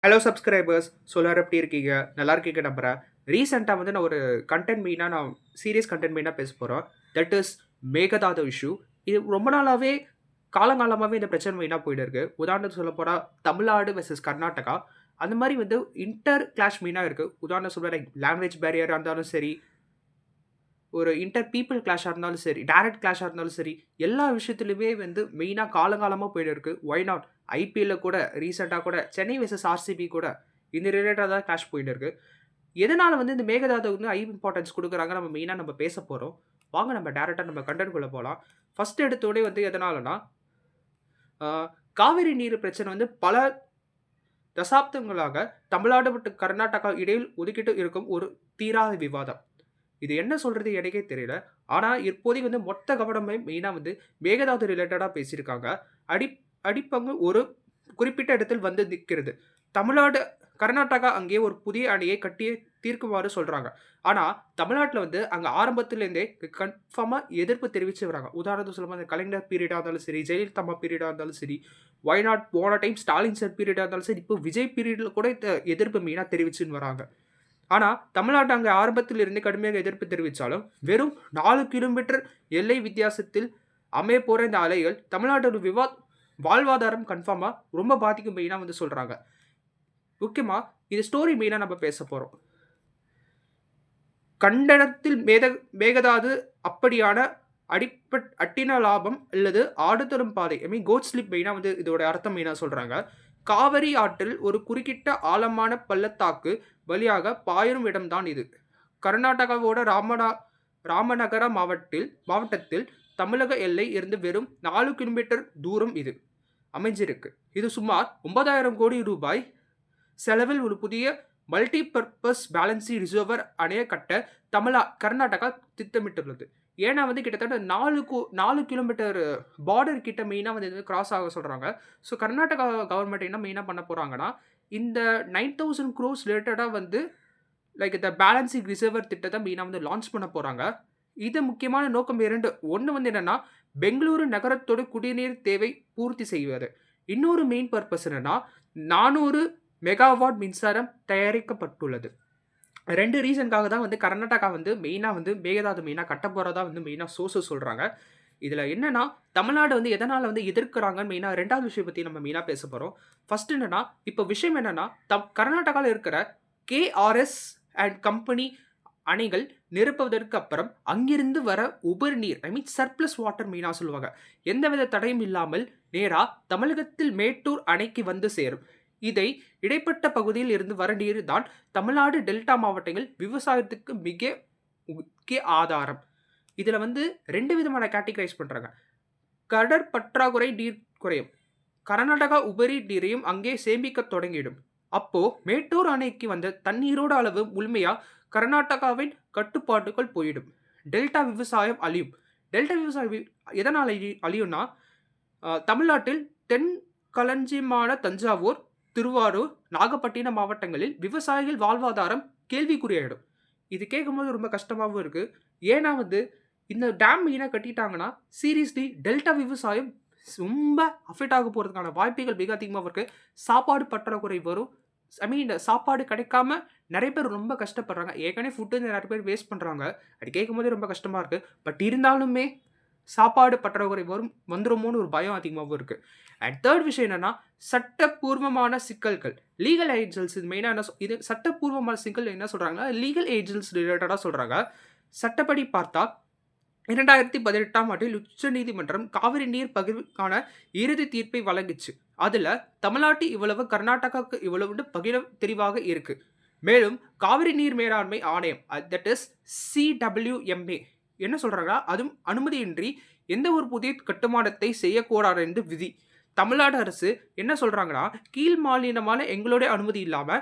Hello subscribers எல்லாரும் எப்படி இருக்கீங்க? நல்லா இருக்கீங்க நம்புறேன். ரீசெண்டா வந்து நான் ஒரு கன்டென்ட் மெயினா நான் சீரியஸ் கன்டென்ட் மெயினா பேச போறோம். That is Mekedatu issue. இது ரொம்ப நாளாவே காலங்காலமாவே இந்த பிரச்சனை மெயினா போயிட்டு இருக்கு. உதாரணத்துக்கு சொல்லப்போனா தமிழ்நாடு வெர்சஸ் கர்நாடகா. அந்த மாரி வந்து இன்டர் கிளாஷ் மெயினா இருக்கு. உதாரணம் சொல்ல லைக் லாங்குவேஜ் பேரியரா இருந்தாலும் சரி, ஒரு இன்டர் பீப்பிள் கிளாஷா இருந்தாலும் சரி, டைரக்ட் கிளாஷா இருந்தாலும் சரி, எல்லா விஷயத்திலுமே வந்து மெயினா காலங்காலமா போயிட்டு இருக்கு. Why not? ஐபிஎல்ல கூட ரீசெண்டா கூட சென்னை வெர்சஸ் ஆர்சிபி கூட இந்த ரிலேட்டடா தான் கிளாஷ் போயிட்டு இருக்கு. எதனால வந்து இந்த மேகதாது வந்து இம்பார்ட்டன்ஸ் குடுக்குறாங்க நம்ம மெயினா நம்ம பேச போறோம். வாங்க நம்ம டைரக்ட்டா நம்ம கன்டென்ட்குள்ள போலாம். ஃபர்ஸ்ட் எடுத்தோனே வந்து எதனாலனா, ஆ காவிரி நீர் பிரச்சனை வந்து பல தசாப்தங்களாக தமிழ்நாடு மற்றும் கர்நாடகா இடையில் ஒதுக்கிட்டு இருக்கும் ஒரு தீராத விவாதம். இது என்ன சொல்றது எனக்கே தெரியல. ஆனா, இப்போதைக்கு வந்து மொத்த கவனமே மெயினா வந்து மேகதாது ரிலேட்டடா பேசியிருக்காங்க. அடி அடிப்பங்கு ஒரு குறிப்பிட்ட இடத்தில் வந்து நிக்கிறது. தமிழ்நாடு, கர்நாடகா அங்கேயே ஒரு புதிய அணையை கட்டி தீர்க்குமாறு சொல்றாங்க. ஆனா, தமிழ்நாட்டுல வந்து அங்க ஆரம்பத்திலேருந்தே கன்ஃபார்மா எதிர்ப்பு தெரிவிச்சு வராங்க. உதாரணத்துக்கு சொல்லப்போனா கலைஞர் பீரியடா இருந்தாலும் சரி, ஜெயலலிதா அம்மா பீரியடா இருந்தாலும் சரி, ஒய் நாட் போன டைம் ஸ்டாலின் சார் பீரியடா இருந்தாலும் சரி, இப்போ விஜய் பீரியட்ல கூட இந்த எதிர்ப்பு மெயினா தெரிவிச்சுன்னு வராங்க. ஆனா, தமிழ்நாட்டு அங்க ஆரம்பத்தில் இருந்தே கடுமையாக எதிர்ப்பு தெரிவிச்சாலும், வெறும் 4 கிலோமீட்டர் எல்லை வித்தியாசத்தில் அமையப்போற இந்த அலைகள் தமிழ்நாட்டோட வாழ்வாதாரம் கன்ஃபார்மா ரொம்ப பாதிக்கும் மெயினா வந்து சொல்றாங்க. முக்கியமா இது ஸ்டோரி மெயினா நம்ம பேச போறோம். கண்டனத்தில் மேகதாது அப்படியான அட்டின லாபம் அல்லது ஆடுதரும் பாதை கோட் ஸ்லிப் மெயினா வந்து இதோட அர்த்தம் மெயினா சொல்றாங்க. காவிரி ஆற்றில் ஒரு குறுக்கிட்ட ஆழமான பள்ளத்தாக்கு வழியாக பாயும் இடம்தான் இது. கர்நாடகாவோட ராமநகரா மாவட்டத்தில் தமிழக எல்லை இருந்து வெறும் 4 கிலோமீட்டர் தூரம் இது அமைஞ்சிருக்கு. இது சுமார் 9,000 கோடி ரூபாய் செலவில் ஒரு புதிய மல்டி பர்பஸ் பேலன்சி ரிசர்வர் அணைய கட்ட கர்நாடகா திட்டமிட்டுள்ளது. ஏன்னா வந்து கிட்டத்தட்ட 4 கிலோமீட்டர் பார்டர் கிட்ட மெயினா வந்து இது கிராஸ் ஆக சொல்றாங்க. ஸோ கர்நாடகா கவர்மெண்ட் என்ன மெயினா பண்ண போறாங்கன்னா, இந்த 9,000 க்ரோர்ஸ் ரிலேட்டடா வந்து லைக் இந்த பேலன்சிங் ரிசர்வர் திட்டத்த மெயினா வந்து லான்ச் பண்ண போறாங்க. இது முக்கியமான நோக்கம் 2. ஒண்ணு வந்து என்னன்னா, பெங்களூரு நகரத்தோட குடிநீர் தேவை பூர்த்தி செய்வது. இன்னொரு மெயின் பர்ப்பஸ் என்னன்னா, 400 மெகாவாட் மின்சாரம் தயாரிக்கப்பட்டுள்ளது. 2 ரீசன்க்காக தான் வந்து கர்நாடகா வந்து மெயினா வந்து மேகதாது மெயினா கட்டப் போறதா வந்து மெயினா சோர்ஸஸ் சொல்றாங்க. இதுல என்னன்னா, தமிழ்நாடு வந்து எதனால வந்து எதிர்க்கிறாங்கன்னு மெயினா 2வது விஷயம் பத்தி நம்ம மெயினா பேசப் போறோம். ஃபர்ஸ்ட் என்னன்னா, இப்ப விஷயம் என்னன்னா, கர்நாடகால இருக்கிற கேஆர்எஸ் அண்ட் கம்பெனி அணைகள் நிரப்புவதற்கு அப்புறம் அங்கிருந்து வர உபரி நீர் சர்ப்ளஸ் வாட்டர் மெயினா சொல்லுவாங்க. எந்தவித தடையும் இல்லாமல் நேரா தமிழகத்தில் மேட்டூர் அணைக்கு வந்து சேரும். இதை இடைப்பட்ட பகுதியில் இருந்து வர நீர் தான் தமிழ்நாடு டெல்டா மாவட்டங்கள் விவசாயத்துக்கு மிக முக்கிய ஆதாரம். இதுல வந்து 2 விதமான கேட்டகரைஸ் பண்றாங்க. கடற்பற்றாக்குறை நீர் குறையும். கர்நாடகா உபரி நீரையும் அங்கே சேமிக்க தொடங்கிடும். அப்போ மேட்டூர் அணைக்கு வந்த தண்ணீரோட அளவு முழுமையா கர்நாடகாவின் கட்டுப்பாட்டுக்குள் போயிடும். டெல்டா விவசாயம் அழியும். டெல்டா விவசாயம் எதனால அழியும்னா, தமிழ்நாட்டில் தென் களஞ்சியமான தஞ்சாவூர், திருவாரூர், நாகப்பட்டினம் மாவட்டங்களில் விவசாயிகள் வாழ்வாதாரம் கேள்விக்குறியாயிடும். இது கேட்கும்போது ரொம்ப கஷ்டமாவும் இருக்கு. ஏன்னா வந்து இந்த டேம் மெயினா கட்டிட்டாங்கன்னா, சீரியஸ்லி டெல்டா விவசாயம் ரொம்ப அஃபெக்ட் ஆக போறதுக்கான வாய்ப்புகள் மிக அதிகமா இருக்கு. சாப்பாடு பற்றாக்குறை வரும். சாப்பாடு கிடைக்காம நெறைய பேர் ரொம்ப கஷ்டப்படுறாங்க. ஏற்கனவே ஃபுட் நெறைய பேர் வேஸ்ட் பண்றாங்க. அது கேட்கும்போதே ரொம்ப கஷ்டமா இருக்கு. பட் இருந்தாலுமே சாப்பாடு பற்றாக்குறை வந்துருமோன்னு ஒரு பயம் அதிகமாவும் இருக்கு. அண்ட் 3 விஷயம் என்னன்னா, சட்டப்பூர்வமான சிக்கல்கள். லீகல் ஏஜென்ட்ஸ் இது மெயினா இது சட்டப்பூர்வமான சிக்கல் என்ன சொல்றாங்கன்னா, லீகல் ஏஜென்ட்ஸ் ரிலேட்டடா சொல்றாங்க. சட்டப்படி பார்த்தா 2018ஆம் ஆண்டில் உச்சநீதிமன்றம் காவிரி நீர் பகிர்வுக்கான இறுதி தீர்ப்பை வழங்குச்சு. அதுல தமிழ்நாட்டு இவ்வளவு, கர்நாடகாவுக்கு இவ்வளவுன்னு தெளிவாக இருக்கு. மேலும் காவிரி நீர் மேலாண்மை ஆணையம் தட் இஸ் சிடபிள்யூஎம்ஏ என்ன சொல்றாங்கன்னா, அதுவும் அனுமதியின்றி எந்த ஒரு புதிய கட்டுமானத்தை செய்யக்கூடாது என்று விதி. தமிழ்நாடு அரசு என்ன சொல்றாங்கன்னா, கீழ் மாநிலமான எங்களுடைய அனுமதி இல்லாம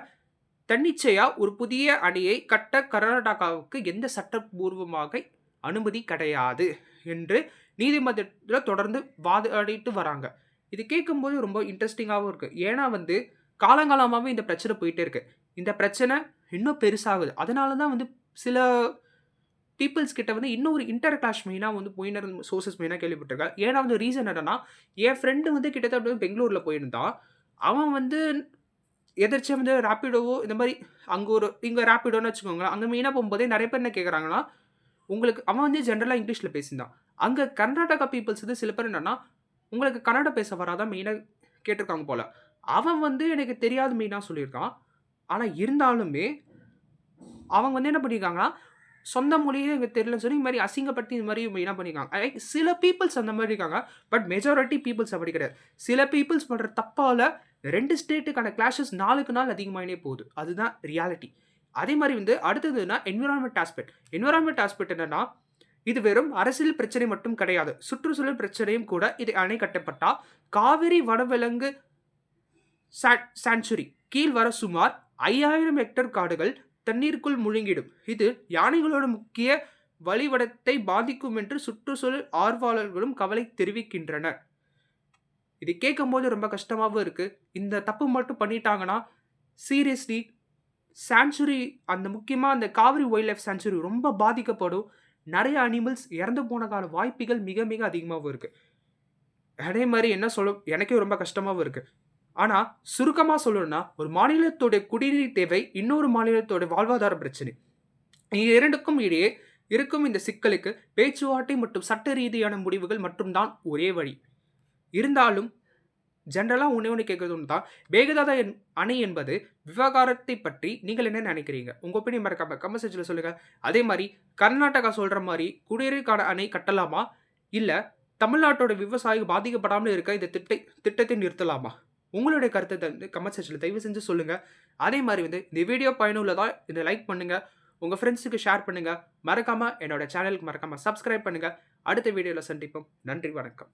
தன்னிச்சையா ஒரு புதிய அணையை கட்ட கர்நாடகாவுக்கு எந்த சட்டப்பூர்வமாக அனுமதி கிடையாது என்று நீதிமன்றத்தில் தொடர்ந்து வாதாடிட்டு வராங்க. இது கேட்கும்போது ரொம்ப இன்ட்ரெஸ்டிங்காவும் இருக்கு. ஏன்னா வந்து காலங்காலமாவே இந்த பிரச்சனை போயிட்டே இருக்கு. இந்த பிரச்சனை இன்னும் பெருசாகுது. அதனால தான் வந்து சில பீப்பிள்ஸ் கிட்ட வந்து இன்னும் ஒரு இன்டர் கிளாஷ் மெயினா வந்து போயின்னு சோர்சஸ் மெயினா கேள்விப்பட்டிருக்கேன். ஏன்னா வந்து ரீசன் என்னன்னா, என் ஃப்ரெண்டு வந்து கிட்டத்தட்ட பெங்களூர்ல போயிருந்தான். அவன் வந்து எதிர்ச்சியா வந்து ராபிடோவோ இந்த மாரி இங்க ராபிடோன்னு வச்சுக்கோங்களேன். அங்க மெயினா போம்போதே நெறைய பேர் என்ன கேட்குறாங்கன்னா, உங்களுக்கு அவன் வந்து ஜெனரலா இங்கிலீஷ்ல பேசியிருந்தான். அங்க கர்நாடகா பீப்பிள்ஸ் வந்து சில பேர் என்னன்னா, உங்களுக்கு கன்னடம் பேச வராதா மெயினா கேட்டுருக்காங்க போல. அவன் வந்து எனக்கு தெரியாது மெயினா சொல்லியிருக்கான். ஆனா இருந்தாலுமே, அவங்க வந்து என்ன பண்ணியிருக்காங்கன்னா, சொந்த மொழியே எனக்கு தெரியலன்னு சொல்லி, இந்த மாரி அசிங்கப்படுத்தி இந்த மாரி மெயினா பண்ணியிருக்காங்க. சில பீப்பிள்ஸ் அந்த மாரி இருக்காங்க. பட் மெஜாரிட்டி பீப்பிள்ஸ் அப்படி கிடையாது. சில பீப்பிள்ஸ் பண்ற தப்பால 2 ஸ்டேட்டுக்கான கிளாஷஸ் நாளுக்கு நாள் அதிகமாயினே போகுது. அதுதான் ரியாலிட்டி. அதே மாரி வந்து அடுத்ததுன்னா என்விரான்மென்ட் ஆஸ்பெக்ட். என்விரான்மென்ட் ஆஸ்பெக்ட் என்னன்னா, இது வெறும் அரசியல் பிரச்சனை மட்டும் கிடையாது. சுற்றுச்சூழல் பிரச்சனையும் கூட. இது அணை கட்டப்பட்டா, காவிரி வனவிலங்கு சாங்சுரி கீழ் வர சுமார் 5000 ஹெக்டேர் காடுகள் தண்ணீருக்குள் முழுங்கிடும். இது யானைகளோட முக்கிய வழிவடத்தை பாதிக்கும் என்று சுற்றுச்சூழல் ஆர்வலர்களும் கவலை தெரிவிக்கின்றனர். இது கேட்கும்போது ரொம்ப கஷ்டமாவும் இருக்கு. இந்த தப்பு மட்டும் பண்ணிட்டாங்கன்னா, சீரியஸ்லி சாங்சுரி அந்த முக்கியமா அந்த காவிரி வைல்ட் லைஃப் சாங்சுரி ரொம்ப பாதிக்கப்படும். நெறைய அனிமல்ஸ் இறந்து போனக்கான வாய்ப்புகள் மிக, மிக அதிகமாவும் இருக்கு. அதே மாரி என்ன சொல்ல எனக்கே ரொம்ப கஷ்டமாவும் இருக்கு. ஆனா, சுருக்கமா சொல்லணும்னா, ஒரு மாநிலத்தோட குடிநீர் தேவை, இன்னொரு மாநிலத்தோட வாழ்வாதார பிரச்சனை. இது 2க்கும் இடையே இருக்கும் இந்த சிக்கலுக்கு பேச்சுவார்த்தை மற்றும் சட்ட ரீதியான முடிவுகள் மட்டும் தான் ஒரே வழி. இருந்தாலும், ஜெனரலா ஒண்ணே ஒண்ணு கேட்கறது ஒண்ணு தான். மேகதாது அணை என்பது விவகாரத்தை பற்றி நீங்கள் என்ன நினைக்கிறீங்க? உங்க ஒப்பீனியன் மறக்காம கமெண்ட் செக்ஷன்ல சொல்லுங்க. அதே மாரி கர்நாடகா சொல்ற மாரி குடிநீருக்கான அணை கட்டலாமா? இல்ல தமிழ்நாட்டோட விவசாயிகள் பாதிக்கப்படாமல இருக்க இந்த திட்டத்தை நிறுத்தலாமா? உங்களுடைய கருத்த வந்து கமெண்ட் செக்ஷன்ல தயவு செஞ்சு சொல்லுங்க. அதே மாரி வந்து இந்த வீடியோ பயனுள்ளதா இத லைக் பண்ணுங்க. உங்க ஃப்ரெண்ட்ஸ்க்கு ஷேர் பண்ணுங்க. மறக்காம என்னோட சேனலுக்கு மறக்காம சப்ஸ்கிரைப் பண்ணுங்க. அடுத்த வீடியோல சந்திப்போம். நன்றி, வணக்கம்.